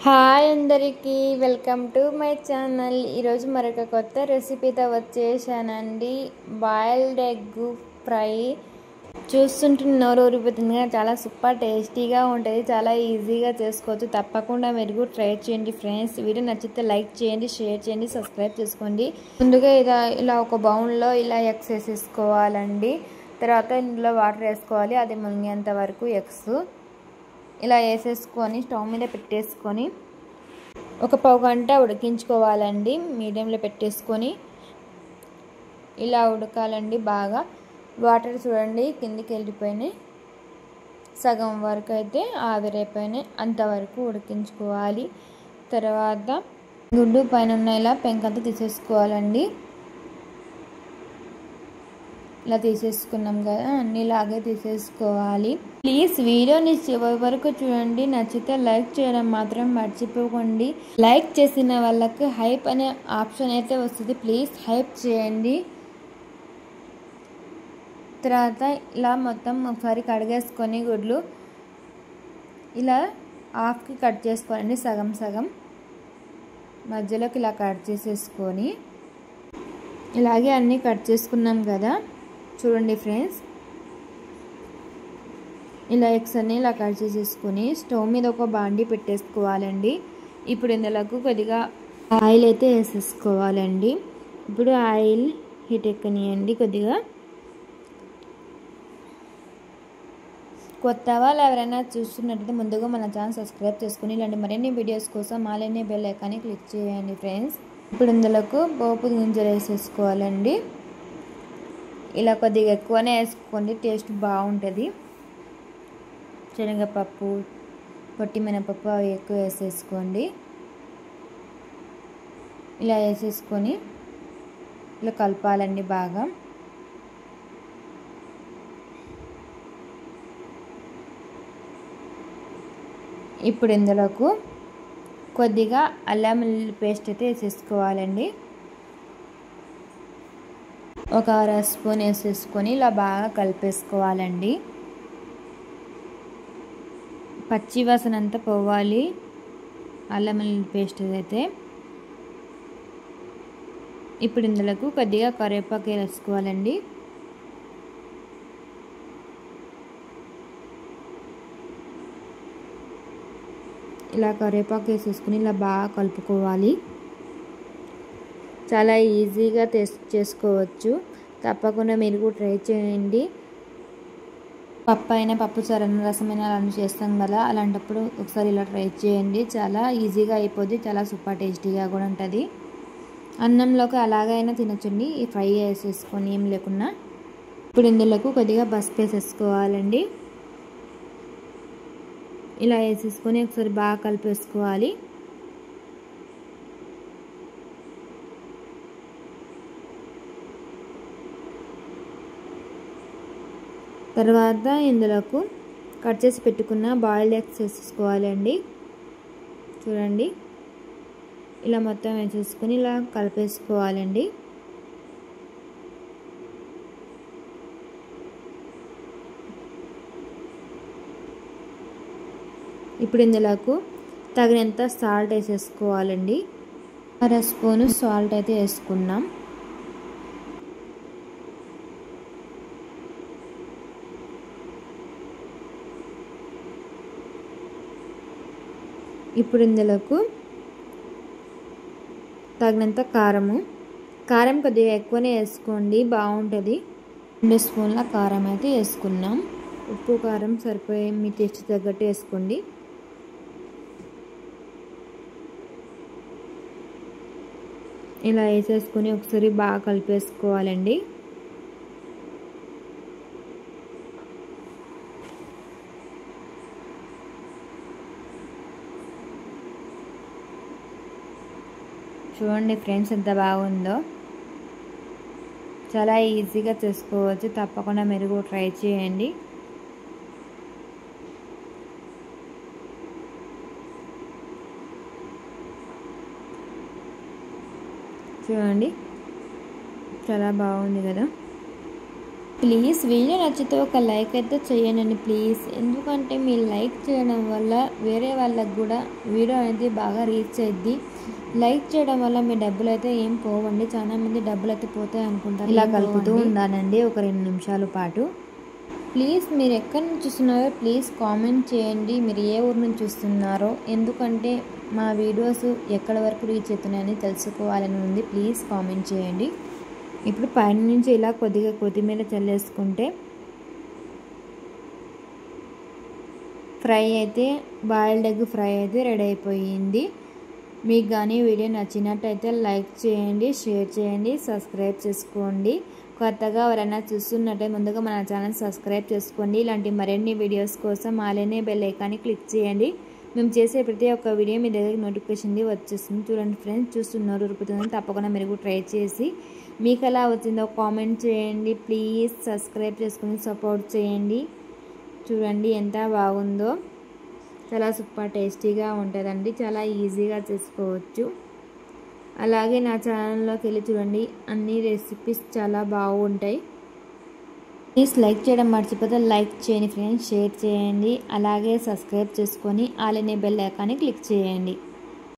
Hi అందరికీ, welcome to my channel. ఈరోజు మరొక కొత్త రెసిపీతో వచ్చేసానండి. Boiled egg fry. చూస్తుంటే నోరు ఊరిపోతుందిగా, చాలా సూపర్ టేస్టీగా ఉంటుంది. చాలా ఈజీగా చేసుకోవచ్చు. తప్పకుండా మీరు కూడా ట్రై చేయండి ఫ్రెండ్స్. వీడియో నచ్చితే లైక్ చేయండి, షేర్ చేయండి, సబ్స్క్రైబ్ చేసుకోండి. ముందుగా ఇలా ఒక బౌల్లో ఇలా ఎగ్స్ వేసేసుకోవాలండి. తర్వాత ఇందులో వాటర్ వేసుకోవాలి, అది మునిగేంత వరకు ఎగ్స్ ఇలా వేసేసుకొని స్టవ్ మీద పెట్టేసుకొని ఒక పావు గంట ఉడికించుకోవాలండి. మీడియంలో పెట్టేసుకొని ఇలా ఉడకాలండి బాగా. వాటర్ చూడండి కిందికి వెళ్ళిపోయినాయి, సగం వరకు అయితే ఆవిరైపోయినాయి. అంతవరకు ఉడికించుకోవాలి. తర్వాత గుడ్డు పైన ఉన్న ఇలా పెంకంతా తీసేసుకోవాలండి. ఇలా తీసేసుకున్నాం కదా, అన్నీ ఇలాగే తీసేసుకోవాలి. ప్లీజ్ వీడియోని చివరి వరకు చూడండి. నచ్చితే లైక్ చేయడం మాత్రం మర్చిపోకండి. లైక్ చేసిన వాళ్ళకి హైప్ అనే ఆప్షన్ అయితే వస్తుంది, ప్లీజ్ హైప్ చేయండి. తర్వాత ఇలా మొత్తం ఒకసారి కడిగేసుకొని గుడ్లు ఇలా హాఫ్కి కట్ చేసుకోవాలండి. సగం సగం మధ్యలోకి ఇలా కట్ చేసేసుకొని ఇలాగే అన్నీ కట్ చేసుకున్నాం కదా. చూడండి ఫ్రెండ్స్, ఇలా ఎగ్స్ అన్నీ ఇలా కట్ చేసేసుకొని స్టవ్ మీద ఒక బాండీ పెట్టేసుకోవాలండి. ఇప్పుడు ఇందులోకి కొద్దిగా ఆయిల్ అయితే వేసేసుకోవాలండి. ఇప్పుడు ఆయిల్ హీట్ ఎక్కనియండి కొద్దిగా. కొత్త వాళ్ళు ఎవరైనా చూస్తున్నట్టయితే ముందుగా మన ఛానల్ సబ్స్క్రైబ్ చేసుకుని ఇలాంటి మరిన్ని వీడియోస్ కోసం అలానే బెల్ ఐకాన్ని క్లిక్ చేయండి ఫ్రెండ్స్. ఇప్పుడు ఇందులోకి పోపు గింజలు వేసేసుకోవాలండి. ఇలా కొద్దిగా ఎక్కువనే వేసుకోండి, టేస్ట్ బాగుంటుంది. శనగపప్పు, పొట్టి మినపప్పు అవి ఎక్కువ వేసేసుకోండి. ఇలా వేసేసుకొని ఇలా కలపాలండి బాగా. ఇప్పుడు ఇందులోకి కొద్దిగా అల్లం వెల్లుల్లి పేస్ట్ అయితే వేసేసుకోవాలండి. ఒక అర స్పూన్ వేసేసుకొని ఇలా బాగా కలిపేసుకోవాలండి. పచ్చి వాసన అంతా పోవాలి అల్లం వెల్లుల్లి పేస్ట్ అయితే. ఇప్పుడు ఇందులోకి కొద్దిగా కరివేపాకు వేసుకోవాలండి. ఇలా కరివేపాకు వేసేసుకుని ఇలా బాగా కలుపుకోవాలి. చాలా ఈజీగా చేసుకోవచ్చు. తప్పకుండా మీరు కూడా ట్రై చేయండి. పప్పు అయినా, పప్పు చారన్న, రసమైన అలా చేస్తాం కదా, అలాంటప్పుడు ఒకసారి ఇలా ట్రై చేయండి. చాలా ఈజీగా అయిపోద్ది, చాలా సూపర్ టేస్టీగా కూడా ఉంటుంది. అన్నంలోకి అలాగైనా తినొచ్చండి ఈ ఫ్రై వేసేసుకొని ఏం లేకున్నా. ఇప్పుడు ఇందులోకి కొద్దిగా పసుపు వేసేసుకోవాలండి. ఇలా వేసేసుకొని ఒకసారి బాగా కలిపేసుకోవాలి. తర్వాత ఇందులోకి కట్ చేసి పెట్టుకున్న బాయిల్డ్ ఎగ్స్ వేసేసుకోవాలండి. చూడండి ఇలా మొత్తం వేసేసుకొని ఇలా కలిపేసుకోవాలండి. ఇప్పుడు ఇందులోకి తగినంత సాల్ట్ వేసేసుకోవాలండి. అర స్పూను సాల్ట్ అయితే వేసుకున్నాం. ఇప్పుడు ఇందులోకి తగినంత కారం కొద్దిగా ఎక్కువనే వేసుకోండి, బాగుంటుంది. 2 స్పూన్ల కారం అయితే వేసుకున్నాం. ఉప్పు కారం సరిపోయే మీ టేస్ట్ తగ్గట్టు వేసుకోండి. ఇలా వేసేసుకొని ఒకసారి బాగా కలిపేసుకోవాలండి. చూడండి ఫ్రెండ్స్ ఎంత బాగుందో. చాలా ఈజీగా చేసుకోవచ్చు. తప్పకుండా మీరు కూడా ట్రై చేయండి. చూడండి చాలా బాగుంది కదా. ప్లీజ్ వీడియో నచ్చితే ఒక లైక్ అయితే చేయండి ప్లీజ్. ఎందుకంటే మీరు లైక్ చేయడం వల్ల వేరే వాళ్ళకు కూడా వీడియో అనేది బాగా రీచ్ అయ్యిద్ది. లైక్ చేయడం వల్ల మీ డబ్బులు అయితే ఏం పోవండి. చాలామంది డబ్బులు అయితే పోతాయి అనుకుంటారు. ఇలా కలుపుతూ ఉండాలండి ఒక 2 నిమిషాల పాటు. ప్లీజ్ మీరు ఎక్కడి నుంచి చూస్తున్నారో ప్లీజ్ కామెంట్ చేయండి. మీరు ఏ ఊరు నుంచి చూస్తున్నారో, ఎందుకంటే మా వీడియోస్ ఎక్కడి వరకు రీచ్ అవుతున్నాయని తెలుసుకోవాలని ఉంది. ప్లీజ్ కామెంట్ చేయండి. ఇప్పుడు పైన నుంచి ఇలా కొద్దిగా కొత్తిమీర చల్లేసుకుంటే ఫ్రై అయితే బాయిల్డ్ ఎగ్ ఫ్రై అయితే రెడీ అయిపోయింది. మీకు కానీ వీడియో నచ్చినట్టయితే లైక్ చేయండి, షేర్ చేయండి, సబ్స్క్రైబ్ చేసుకోండి. కొత్తగా ఎవరైనా చూస్తున్నట్టే ముందుగా మన ఛానల్ సబ్స్క్రైబ్ చేసుకోండి. ఇలాంటి మరిన్ని వీడియోస్ కోసం అలానే బెల్ ఐకాన్ని క్లిక్ చేయండి. మేము చేసే ప్రతి ఒక్క వీడియో మీ దగ్గరికి నోటిఫికేషన్ వచ్చేస్తుంది. చూడండి ఫ్రెండ్స్, చూస్తున్నారు ఉరుకుతుందని తప్పకుండా మీరు ట్రై చేసి మీకు ఎలా వచ్చిందో కామెంట్ చేయండి. ప్లీజ్ సబ్స్క్రైబ్ చేసుకుని సపోర్ట్ చేయండి. చూడండి ఎంత బాగుందో, చాలా సూపర్ టేస్టీగా ఉంటుందండి. చాలా ఈజీగా చేసుకోవచ్చు. అలాగే నా ఛానల్లోకి వెళ్ళి చూడండి, అన్ని రెసిపీస్ చాలా బాగుంటాయి. ప్లీజ్ లైక్ చేయడం మర్చిపోతే లైక్ చేయండి ఫ్రెండ్స్, షేర్ చేయండి, అలాగే సబ్స్క్రైబ్ చేసుకొని అలానే బెల్ ఐకాన్ని క్లిక్ చేయండి.